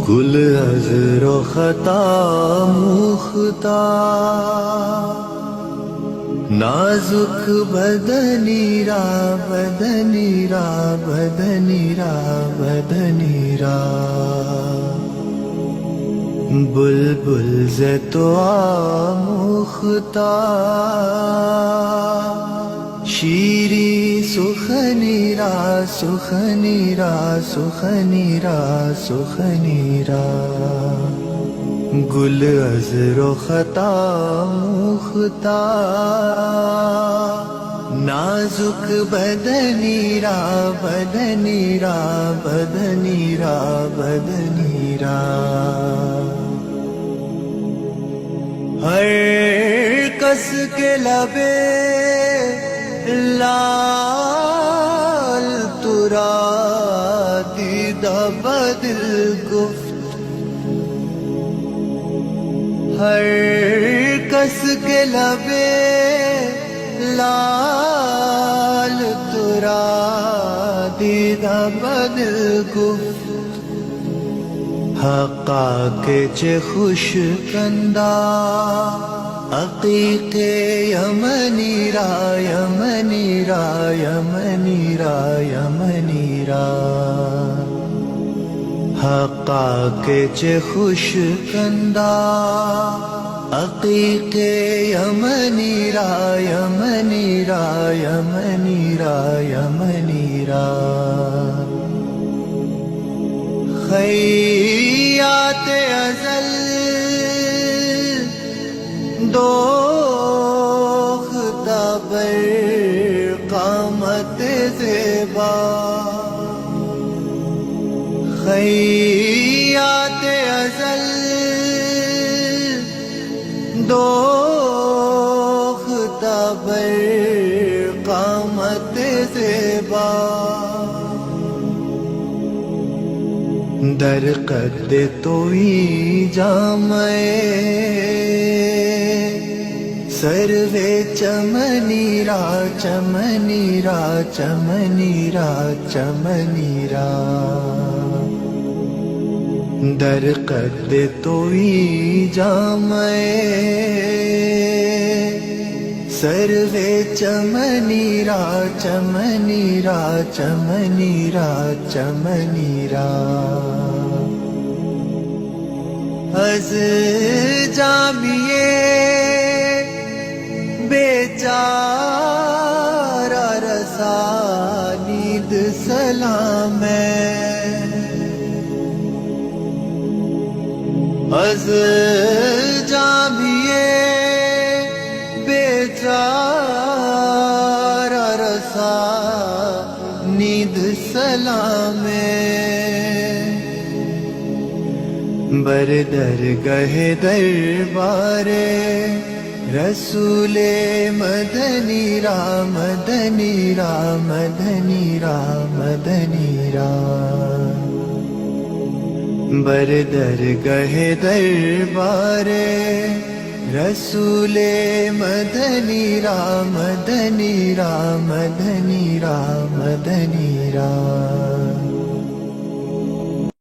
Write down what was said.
گل عذر و خطا مختار، نازک بدنی را بدنی را بدنی را بدنی را، بلبل ز تو آموختار، شیری سخنی را سخنی را سخنی را سخنی را، گل عذر و خطا مختار، نازک بدنی را بدنی را بدنی را بدنی را، ہر کس کے لبے لال ترا دیدہ بدل گفت، ہر کس کے لبے لال ترا دیدہ بدل گفت، حقا کے چه خوش کندا عقیق یمنی را یمنی را یمنی را یمنی را، حقا کے چه خوش کندا عقیق یمنی را یمنی را یمنی را یمنی را، خیات ازل دوختہ بر قامت زیبا، خیات ازل دوختہ بر قامت زیبا، در قد توئی جامع سروے چمنی را چمنی را چمنی را چمنی را، در قد توئی جامع سروے چمنی را چمنی را چمنی را چمنی را، از جامیے بیچارہ رسانید سلام ہے، از جامیے بیچارہ رسانید سلام ہے، بر درگہ دربار رسول مدنی را مدنی را مدنی را مدنی را، بر درگہ دربار رسول مدنی را مدنی را مدنی را مدنی را،